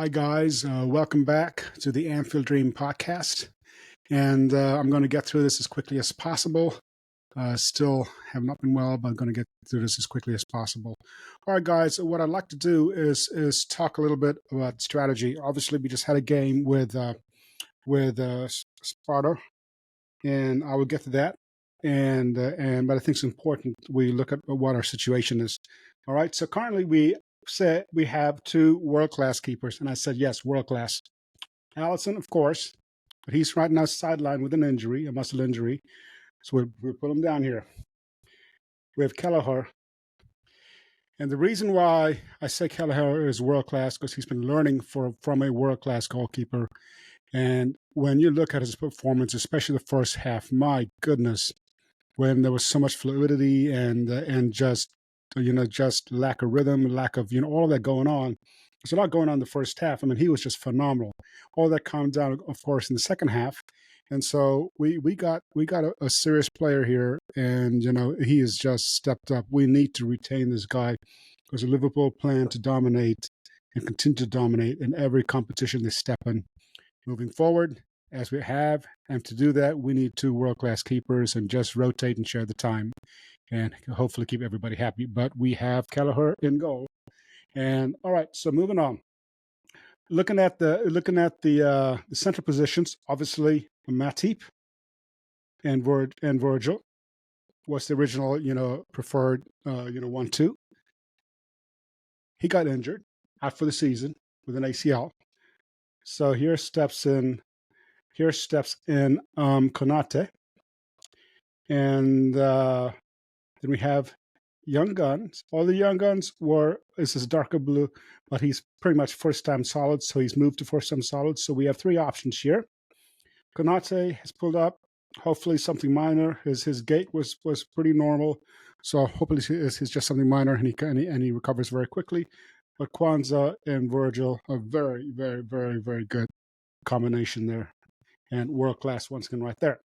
Hi, guys. Welcome back to the Anfield Dream podcast. And I'm going to get through this as quickly as possible. Still have not been well, but I'm going to get through this as quickly as possible. All right, guys. What I'd like to do is talk a little bit about strategy. Obviously, we just had a game with Sparta, and I will get to that. But I think it's important we look at what our situation is. All right. So currently we said we have two world-class keepers, and I said yes, world-class. Allison, of course, but he's right now sidelined with an injury, a muscle injury. So we'll put him down here. We have Kelleher. And the reason why I say Kelleher is world-class because he's been learning from a world-class goalkeeper. And when you look at his performance, especially the first half, my goodness, when there was so much fluidity and just lack of rhythm, lack of all of that going on. There's a lot going on in the first half. I mean, he was just phenomenal. All that calmed down, of course, in the second half. And so we got a serious player here, and he has just stepped up. We need to retain this guy because the Liverpool plan to dominate and continue to dominate in every competition they step in. Moving forward, as we have, and to do that, we need two world-class keepers and just rotate and share the time, and hopefully keep everybody happy. But we have Kelleher in goal, and all right. So moving on, looking at the central positions, obviously Matip and Virgil was the original preferred 1-2. He got injured out for the season with an ACL, so here steps in Konate, and then we have young guns. All the young guns this is darker blue, but he's pretty much first-time solid, so he's moved to first-time solid. So we have three options here. Konate has pulled up, hopefully something minor. His gait was pretty normal, so hopefully it's just something minor, and he recovers very quickly. But Kwanzaa and Virgil are very, very, very, very good combination there, and world-class once again right there.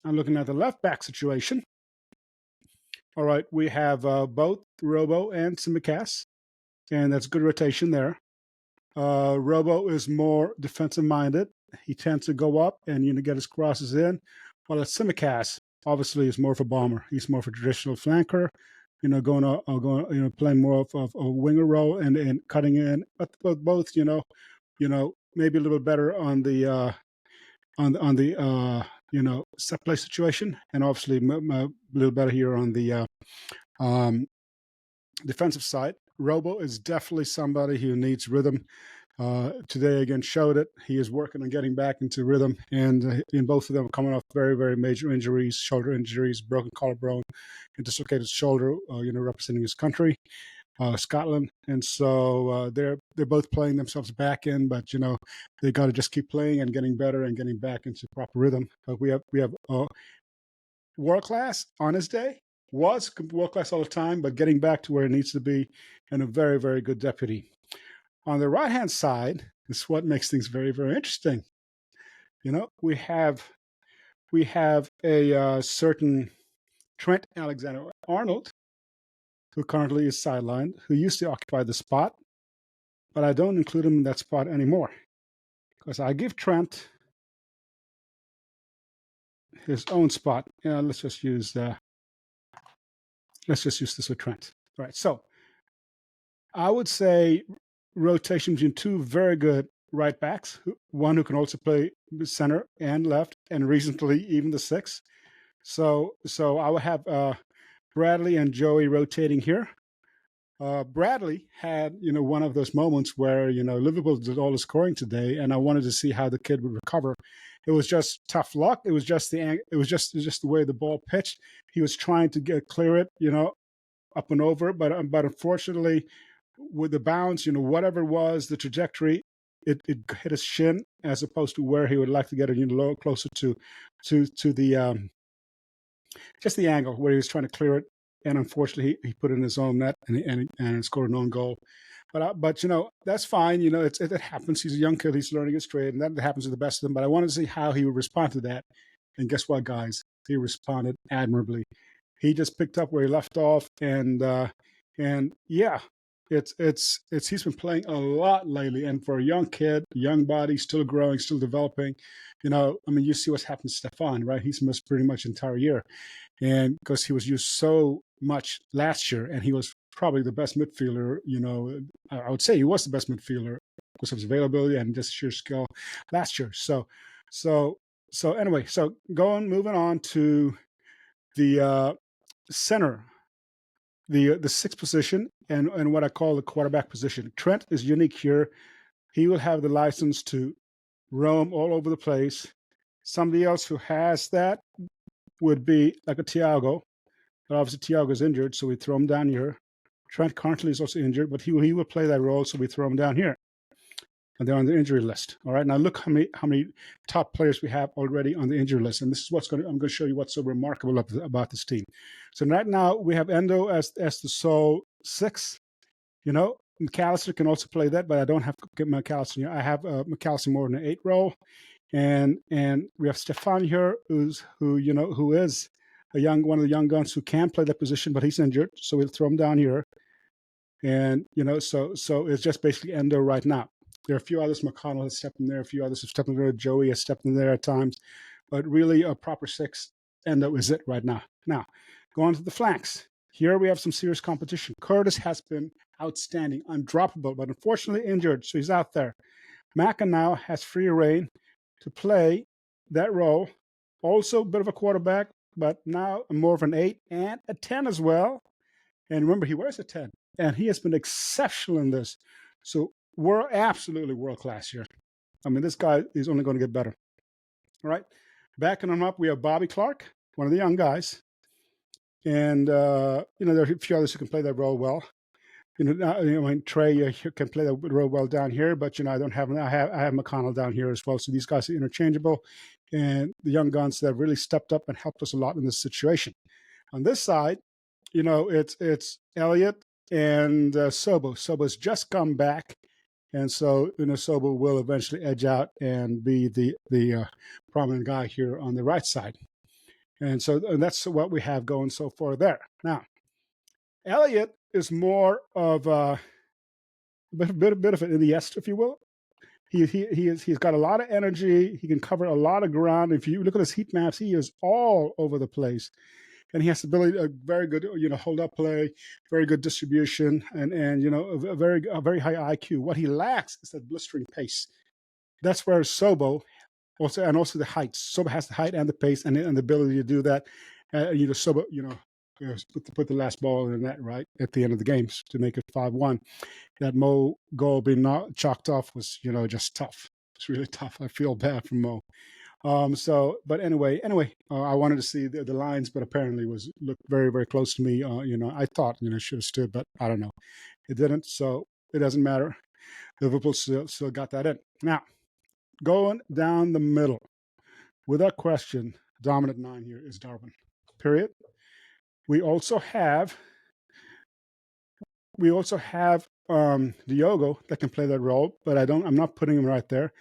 I'm looking at the left-back situation. All right, we have both Robo and Tsimikas, and that's good rotation there. Robo is more defensive-minded. He tends to go up and get his crosses in, while Tsimikas obviously is more of a bomber. He's more of a traditional flanker, going playing more of a winger role and cutting in. But both, maybe a little better on the set play situation, and obviously a little better here on the defensive side. Robo is definitely somebody who needs rhythm. Today again showed it. He is working on getting back into rhythm, and in both of them coming off very, very major injuries, shoulder injuries, broken collarbone, and dislocated shoulder. Representing his country, Scotland, and so they're both playing themselves back in. But they got to just keep playing and getting better and getting back into proper rhythm. But we have world class on his day. Was world class all the time, but getting back to where it needs to be, and a very, very good deputy. On the right-hand side is what makes things very, very interesting. We have a certain Trent Alexander-Arnold, who currently is sidelined, who used to occupy the spot, but I don't include him in that spot anymore because I give Trent his own spot. Let's just use this with Trent. All right, so I would say rotation between two very good right backs, one who can also play center and left, and recently even the six. So I would have Bradley and Joey rotating here. Bradley had one of those moments where Liverpool did all the scoring today, and I wanted to see how the kid would recover. It was just tough luck. It was just the way the ball pitched. He was trying to clear it, up and over, but unfortunately, with the bounce, whatever it was, the trajectory, it hit his shin as opposed to where he would like to get it, lower, closer to the just the angle where he was trying to clear it. And unfortunately, he put it in his own net and scored an own goal. But that's fine. It happens. He's a young kid. He's learning his trade, and that happens to the best of them. But I wanted to see how he would respond to that. And guess what, guys? He responded admirably. He just picked up where he left off, and yeah, it's he's been playing a lot lately, and for a young kid, young body, still growing, still developing. I mean, you see what's happened to Stefan, right? He's missed pretty much the entire year, and because he was used so much last year, and he was probably the best midfielder. I would say he was the best midfielder because of his availability and just sheer skill last year. So, so anyway, so moving on to the center, the sixth position, and what I call the quarterback position. Trent is unique here. He will have the license to roam all over the place. Somebody else who has that would be like a Thiago, but obviously Thiago is injured, so we throw him down here. Trent currently is also injured, but he will play that role, so we throw him down here. And they're on the injury list. All right, now look how many top players we have already on the injury list, and this is I'm going to show you what's so remarkable about this team. So right now we have Endo as the sole six. McAllister can also play that, but I don't have McAllister. I have McAllister more in an 8 role, and we have Stefan here, who is one of the young guns who can play that position, but he's injured, so we'll throw him down here. And so it's just basically Endo right now. There are a few others. McConnell has stepped in there. A few others have stepped in there. Joey has stepped in there at times. But really, a proper 6, Endo is it right now. Now, going to the flanks. Here we have some serious competition. Curtis has been outstanding, undroppable, but unfortunately injured, so he's out there. Maka now has free reign to play that role. Also a bit of a quarterback, but now more of an 8 and a 10 as well. And remember, he wears a 10, and he has been exceptional in this. So we're absolutely world-class here. I mean, this guy is only going to get better. All right. Backing him up, we have Bobby Clark, one of the young guys. And, there are a few others who can play that role well. Trey can play that role well down here, but, I don't have him. I have McConnell down here as well. So these guys are interchangeable. And the young guns that have really stepped up and helped us a lot in this situation. On this side, it's Elliott and Sobo. Sobo's just come back. And so, Sobo will eventually edge out and be the prominent guy here on the right side. And that's what we have going so far there. Now, Elliott is more of a bit of an Iniesta, if you will. He's got a lot of energy. He can cover a lot of ground. If you look at his heat maps, he is all over the place. And he has the ability, a very good, hold up play, very good distribution, and a very high IQ. What he lacks is that blistering pace. That's where Sobo also the height. Sobo has the height and the pace and the ability to do that. Sobo, put the last ball in the net right at the end of the games to make it 5-1. That Mo goal being not chalked off was, just tough. It's really tough. I feel bad for Mo. But anyway, I wanted to see the lines, but apparently looked very, very close to me. I thought, it should have stood, but I don't know. It didn't, so it doesn't matter. Liverpool still got that in. Now, going down the middle, without question, dominant 9 here is Darwin, period. We also have Diogo that can play that role, but I'm not putting him right there,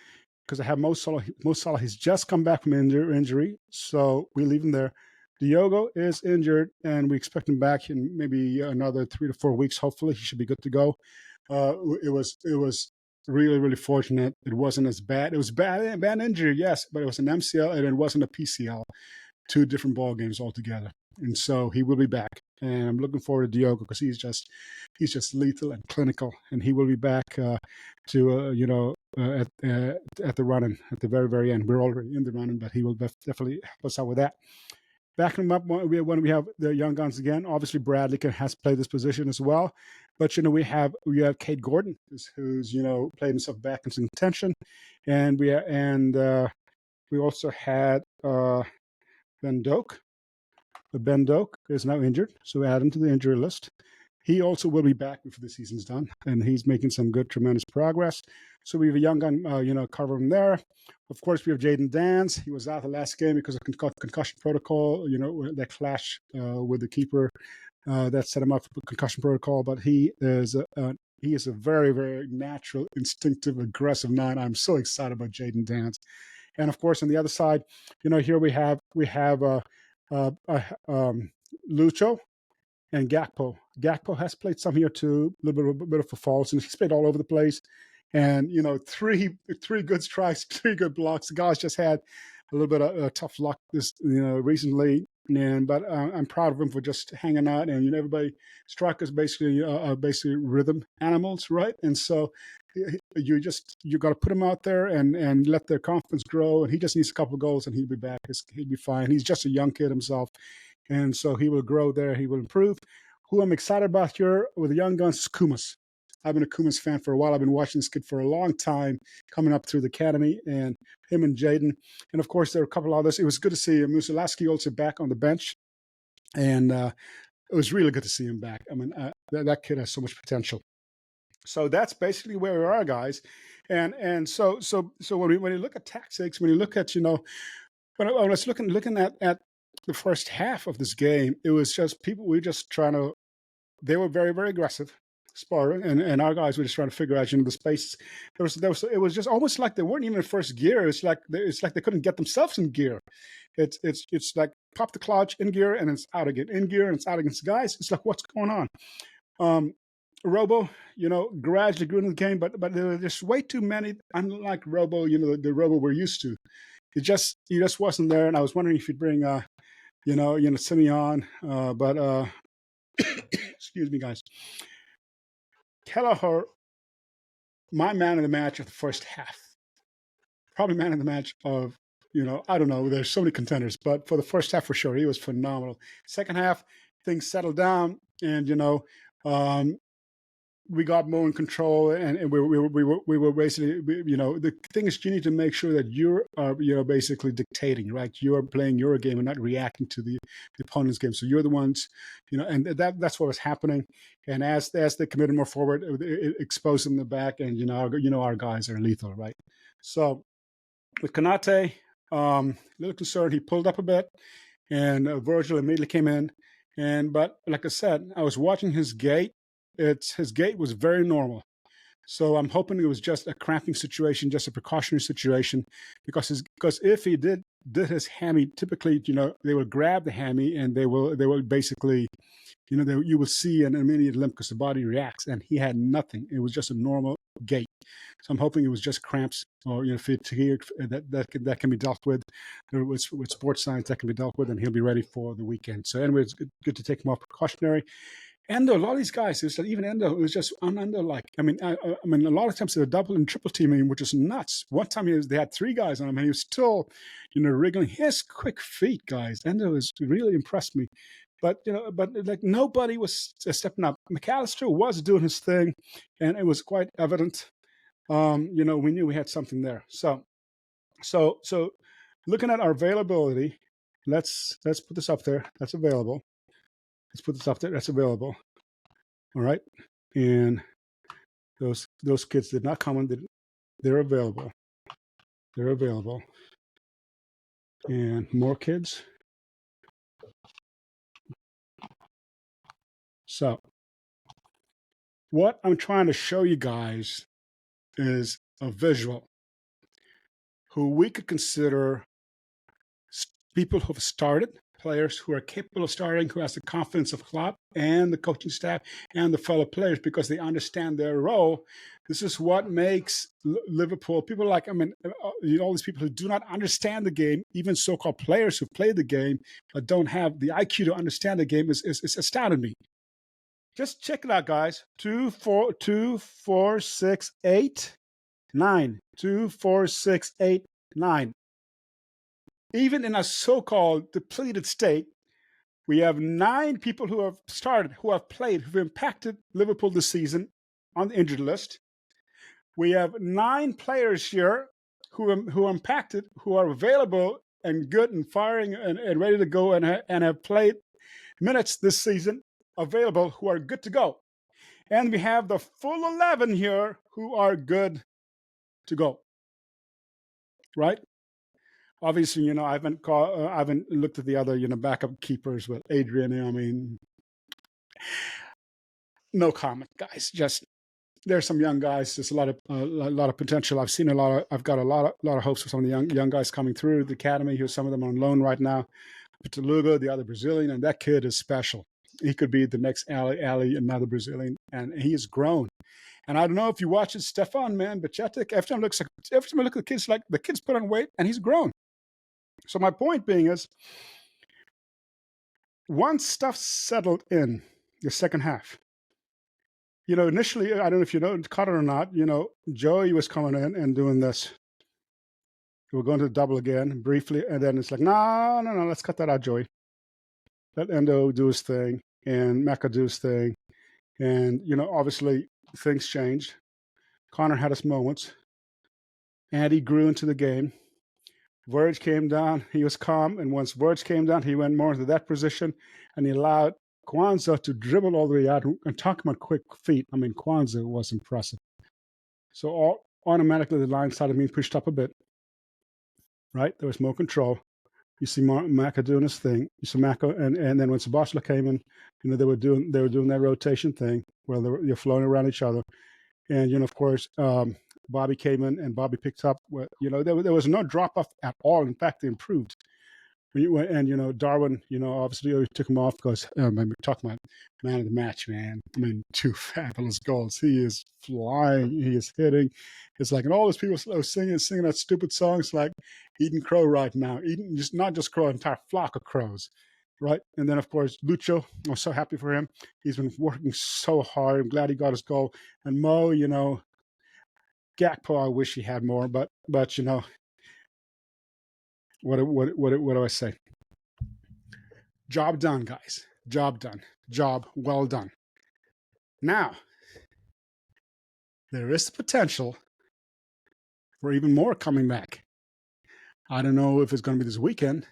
because I have Mo Salah. Mo Salah, he's just come back from injury, so we leave him there. Diogo is injured, and we expect him back in maybe another 3 to 4 weeks. Hopefully, he should be good to go. It was really, really fortunate. It wasn't as bad. It was bad injury, yes, but it was an MCL and it wasn't a PCL. 2 different ball games altogether. And so he will be back. And I'm looking forward to Diogo because he's just lethal and clinical. And he will be back at the running at the very, very end. We're already in the running, but he will definitely help us out with that. Backing him up when we have the young guns again. Obviously, Bradley has played this position as well. But we have Kate Gordon, who's played himself back into contention, and we also had Ben Doak. Ben Doak is now injured, so we add him to the injury list. He also will be back before the season's done, and he's making some good, tremendous progress. So we have a young gun, covering there. Of course, we have Jaden Dans. He was out the last game because of concussion protocol. That clash with the keeper that set him up for concussion protocol. But he is a very, very natural, instinctive, aggressive 9. I'm so excited about Jaden Dans. And of course, on the other side, here we have Lucho. and Gakpo. Gakpo has played some here too, a little bit of a false, and he's played all over the place. And three good strikes, three good blocks. The guys just had a little bit of tough luck this recently, but I'm proud of him for just hanging out. And everybody, strikers basically basically rhythm animals, right? And so you got to put him out there and let their confidence grow. And he just needs a couple of goals, and he'll be back. He'll be fine. He's just a young kid himself, and so he will grow there. He will improve. Who I'm excited about here with the young guns is Kumas. I've been a Kumas fan for a while. I've been watching this kid for a long time, coming up through the academy, and him and Jaden. And of course, there are a couple others. It was good to see Musalaski also back on the bench, and it was really good to see him back. I mean, that kid has so much potential. So that's basically where we are, guys. And so when you look at tactics, when you look at when I was looking at the first half of this game, it was just people were just trying to. They were very, very aggressive. Sparta and our guys were just trying to figure out the space. It was just almost like they weren't even in first gear. It's like they couldn't get themselves in gear. It's like pop the clutch in gear and it's out again, in gear and it's out against guys. It's like, what's going on? Robo, gradually grew into the game, but there were just way too many. Unlike Robo, the Robo we're used to. He just wasn't there. And I was wondering if you'd bring Simeon, but excuse me, guys. Kelleher, my man of the match of the first half. Probably man of the match of, I don't know, there's so many contenders, but for the first half for sure, he was phenomenal. Second half, things settled down, and we got more in control, and we were basically, the thing is, you need to make sure that you're basically dictating, right? You're playing your game and not reacting to the opponent's game. So you're the ones, and that's what was happening. And as they committed more forward, it exposed them in the back, and our guys are lethal, right? So with Konate, a little concerned. He pulled up a bit, and Virgil immediately came in, but like I said, I was watching his gait. His gait was very normal. So I'm hoping it was just a cramping situation, just a precautionary situation, because if he did his hammy, typically, they will grab the hammy and they will basically, you will see an immediate limp because the body reacts, and he had nothing. It was just a normal gait. So I'm hoping it was just cramps or fatigue that can be dealt with sports science, that can be dealt with, and he'll be ready for the weekend. So anyway, it's good to take him off precautionary. Endo, a lot of these guys, it's like even Endo, it was just un-Endo-like. I mean, a lot of times they were double and triple teaming, which is nuts. One time they had three guys on him, and he was still, wriggling. His quick feet, guys. Endo has really impressed me. But like nobody was stepping up. McAllister was doing his thing, and it was quite evident. We knew we had something there. So looking at our availability, let's put this up there. That's available. Let's put this up there. That's available. All right. And those kids did not come in. They're available. They're available. And more kids. So what I'm trying to show you guys is a visual who we could consider people who have started, players who are capable of starting, who has the confidence of Klopp and the coaching staff and the fellow players because they understand their role. This is what makes Liverpool, people like, all these people who do not understand the game, even so-called players who play the game, but don't have the IQ to understand the game, is astounding me. Just check it out, guys. 2, 4, 6, 8, 9. 2, 4, 6, 8, 9. Even in a so-called depleted state, we have 9 people who have started, who have played, who've impacted Liverpool this season on the injured list. We have 9 players here who are impacted, who are available and good and firing and ready to go and have played minutes this season, available, who are good to go. And we have the full 11 here who are good to go. Right? Obviously, I haven't looked at the other, backup keepers with Adrian. No comment, guys. Just there's some young guys. There's a lot of potential. I've got a lot of hopes for some of the young guys coming through the academy. Here's some of them on loan right now. Pataluga, the other Brazilian, and that kid is special. he could be the next Ali, another Brazilian, and he is grown. And I don't know if you watch it, Stefan, man, but Chetik, every time I look at the kids, like the kids put on weight and he's grown. So my point being is, once stuff settled in the second half, initially, I don't know if you caught it or not, Joey was coming in and doing this. We're going to the double again briefly, and then it's like, no, let's cut that out, Joey. Let Endo do his thing and Mecca do his thing. And, obviously things changed. Connor had his moments. Andy grew into the game. Verge came down. He was calm. And once Verge came down, he went more into that position. And he allowed Kwanzaa to dribble all the way out. And talking about quick feet, I mean, Kwanzaa was impressive. So automatically the line started being pushed up a bit. Right? There was more control. You see Maka doing his thing. You see Maka, and then when Sabashla came in, they were doing that rotation thing where you're flowing around each other. And of course, Bobby came in and Bobby picked up. There was no drop off at all. In fact, they improved. And Darwin, obviously took him off because we're talking about man of the match, man. I mean, 2 fabulous goals. He is flying. He is hitting. It's like, and all those people singing that stupid song. It's like eating crow right now. Eating not just crow, an entire flock of crows, right? And then of course Lucho. I'm so happy for him. He's been working so hard. I'm glad he got his goal. And Mo, Gakpo, I wish he had more, but what do I say? Job done, guys. Job done. Job well done. Now, there is the potential for even more coming back. I don't know if it's going to be this weekend,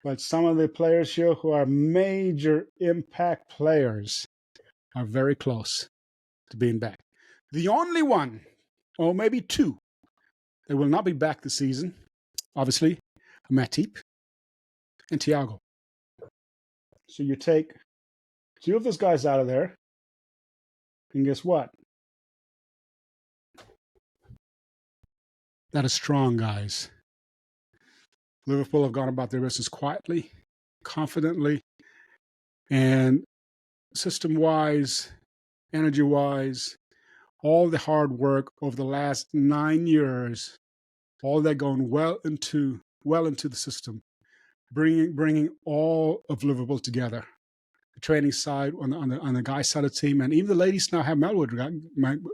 but some of the players here who are major impact players are very close to being back. The only one, or maybe two, that will not be back this season, obviously, Matip and Thiago. So you take 2 of those guys out of there, and guess what? That is strong, guys. Liverpool have gone about their business quietly, confidently, and system-wise, energy-wise, all the hard work over the last 9 years, all that going well into the system, bringing all of Liverpool together. The training side, on the guy side of the team, and even the ladies now have Melwood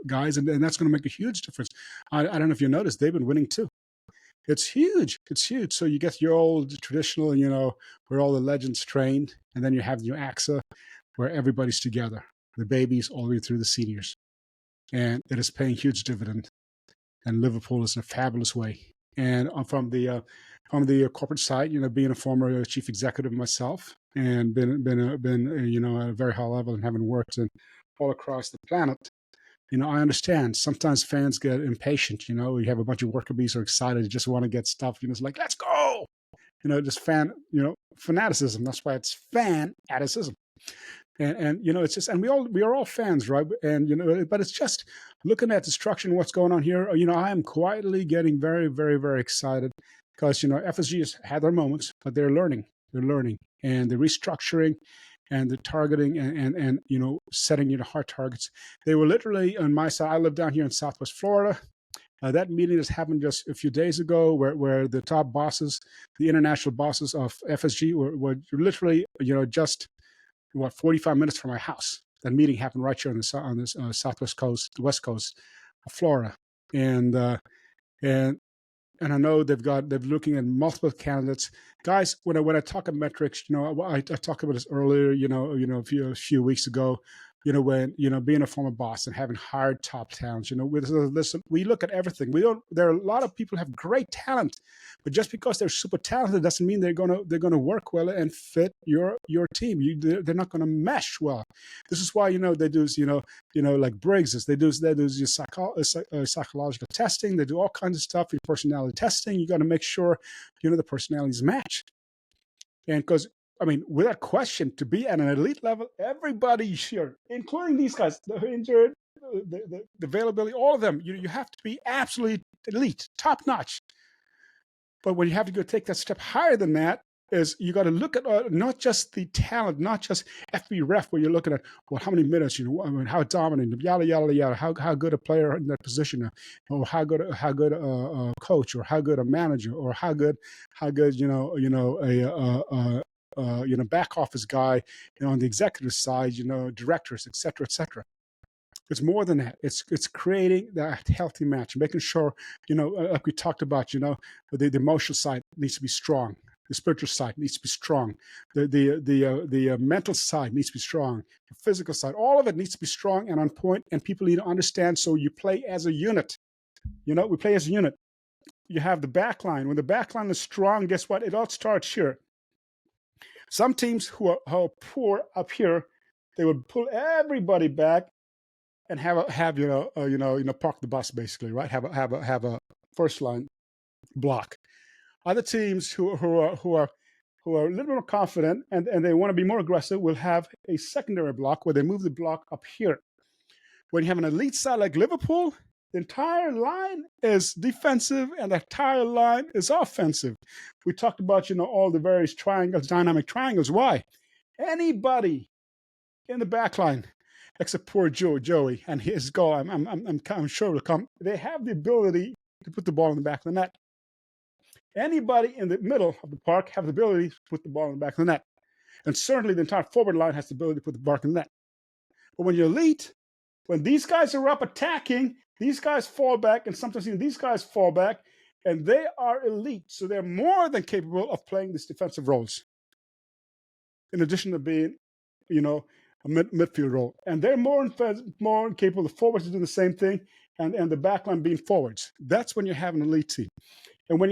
guys, and that's going to make a huge difference. I don't know if you noticed, they've been winning too. It's huge. So you get your old traditional, where all the legends trained, and then you have your AXA, where everybody's together, the babies all the way through the seniors, and it is paying huge dividend. And Liverpool is in a fabulous way. And from the corporate side, being a former chief executive myself, and been at a very high level and having worked all across the planet, I understand sometimes fans get impatient. You have a bunch of worker bees who are excited, just want to get stuff. It's like, let's go. Just fanaticism. That's why it's fanaticism. And it's just, and we are all fans, right? And but it's just looking at the structure and what's going on here. I am quietly getting very, very, very excited because FSG has had their moments, but they're learning, and the restructuring and the targeting and setting hard targets. They were literally on my side. I live down here in Southwest Florida. That meeting has happened just a few days ago, where the top bosses, the international bosses of FSG, were literally just 45 minutes from my house. That meeting happened right here on this southwest coast, the west coast of Florida, and I know they're looking at multiple candidates. Guys, when I talk about metrics, I talked about this earlier, a few weeks ago, when, being a former boss and having hired top talents, listen, we look at everything. There are a lot of people who have great talent, but just because they're super talented doesn't mean they're gonna work well and fit your team. They're not gonna mesh well. This is why, they do, like Briggs, they do psychological testing. They do all kinds of stuff, your personality testing. You got to make sure, the personalities match. And because, without question, to be at an elite level, everybody here, including these guys, the injured, the availability, all of them, you have to be absolutely elite, top notch. But when you have to go take that step higher than that, is you got to look at not just the talent, not just FB ref, where you're looking at, well, how many minutes, I mean, how dominant, yada yada yada, how good a player in that position, or how good a coach, or how good a manager, or how good back office guy, on the executive side, directors, etc., etc. It's more than that. It's creating that healthy match, making sure, like we talked about, the emotional side needs to be strong. The spiritual side needs to be strong. The mental side needs to be strong. The physical side, all of it needs to be strong and on point, and people need to understand. So you play as a unit. We play as a unit. You have the back line. When the back line is strong, guess what? It all starts here. Some teams who are poor up here, they would pull everybody back and park the bus, basically, right? Have a first line block. Other teams who are a little more confident and they want to be more aggressive will have a secondary block where they move the block up here. When you have an elite side like Liverpool, the entire line is defensive and the entire line is offensive. We talked about all the various triangles, dynamic triangles. Why? Anybody in the back line, except poor Joey and his goal, I'm sure will come. They have the ability to put the ball in the back of the net. Anybody in the middle of the park have the ability to put the ball in the back of the net. And certainly the entire forward line has the ability to put the ball in the net. But when you're elite, when these guys are up attacking, these guys fall back, and sometimes even these guys fall back, and they are elite. So they're more than capable of playing these defensive roles, in addition to being, a midfield role. And they're more capable. The forwards are doing the same thing, and the backline being forwards. That's when you have an elite team. And when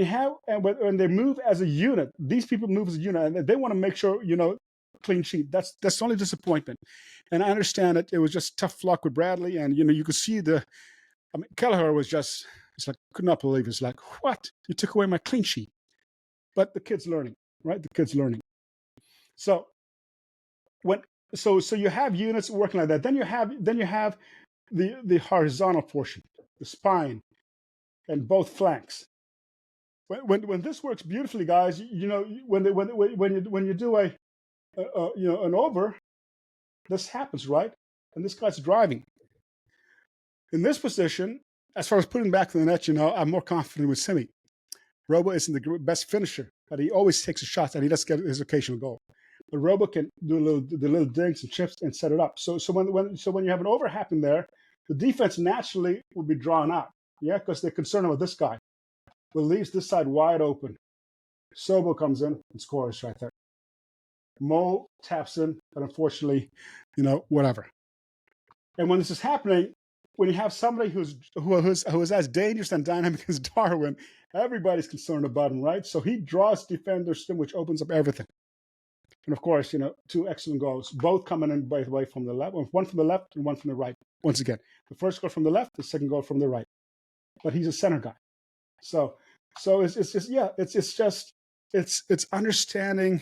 they move as a unit, these people move as a unit, and they want to make sure, clean sheet. That's the only disappointment. And I understand it was just tough luck with Bradley, and you could see Kelleher was just, it's like, could not believe it. It's like, what? You took away my clean sheet. But the kid's learning, right? The kid's learning. So so you have units working like that. Then you have the horizontal portion, the spine, and both flanks. When this works beautifully, guys, when you do an over, this happens, right? And this guy's driving. In this position, as far as putting back to the net, I'm more confident with Simi. Robo isn't the best finisher, but he always takes a shot and he does get his occasional goal. But Robo can do the little digs and chips and set it up. So when you have an over happen there, the defense naturally will be drawn out, because they're concerned about this guy. Well, leaves this side wide open. Sobo comes in and scores right there. Mo taps in, but unfortunately, whatever. And when this is happening, when you have somebody who is as dangerous and dynamic as Darwin, everybody's concerned about him, right? So he draws defenders, which opens up everything. And of course, two excellent goals, both coming in, by the way, from the left, one from the left and one from the right. Once again, the first goal from the left, the second goal from the right. But he's a center guy. So it's understanding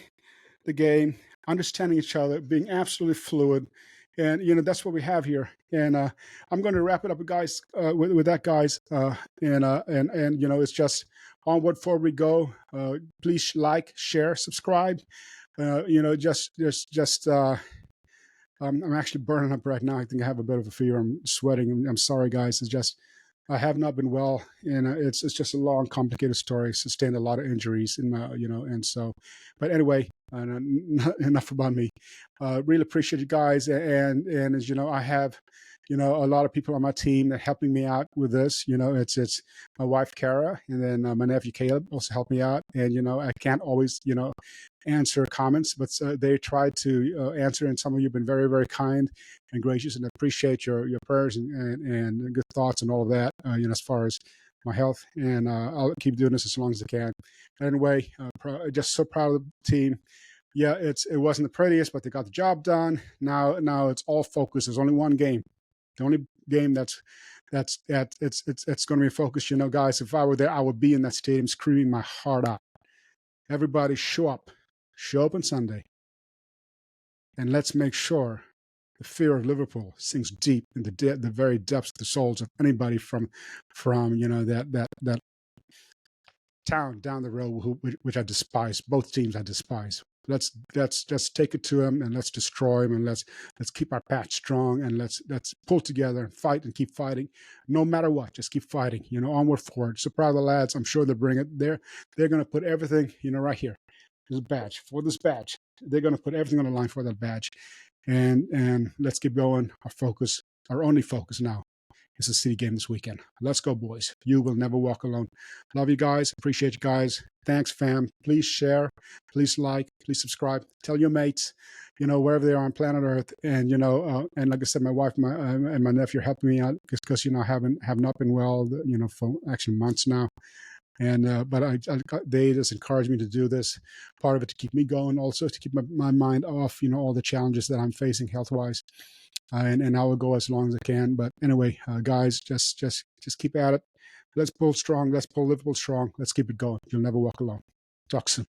the game, understanding each other, being absolutely fluid, and that's what we have here. And I'm going to wrap it up, guys, with that, guys. And it's just onward, forward we go. Please like, share, subscribe. I'm actually burning up right now. I think I have a bit of a fever. I'm sweating. I'm sorry, guys. It's just I have not been well, and it's just a long, complicated story. Sustained a lot of injuries in my, and so. But anyway, enough about me. Really appreciate you guys, and as you know, I have, a lot of people on my team that are helping me out with this. It's my wife Kara, and then my nephew Caleb also helped me out. And I can't always, answer comments, but they tried to answer, and some of you have been very, very kind and gracious, and appreciate your prayers and good thoughts and all of that, as far as my health, and I'll keep doing this as long as I can. Anyway, just so proud of the team. Yeah, it wasn't the prettiest, but they got the job done. Now it's all focused. There's only one game. The only game that's going to be focused. Guys, if I were there, I would be in that stadium screaming my heart out. Everybody show up on Sunday, and let's make sure the fear of Liverpool sinks deep in the very depths of the souls of anybody from that town down the road, which I despise. Both teams I despise. Let's take it to them and let's destroy them, and let's keep our patch strong, and let's pull together and fight and keep fighting, no matter what. Just keep fighting, onward forward. So proud of the lads. I'm sure they'll bring it. They're going to put everything, right here. This badge. They're going to put everything on the line for that badge, and let's keep going. Our only focus now is the City game this weekend. Let's go, boys. You will never walk alone. Love you guys. Appreciate you guys. Thanks, fam. Please share. Please like. Please subscribe. Tell your mates, wherever they are on planet Earth. And, and like I said, my wife and my nephew are helping me out because, I have not been well, for actually months now. And but they just encouraged me to do this. Part of it to keep me going, also to keep my mind off, all the challenges that I'm facing health-wise. And I will go as long as I can. But anyway, guys, just keep at it. Let's pull strong. Let's pull Liverpool strong. Let's keep it going. You'll never walk alone. Talk soon.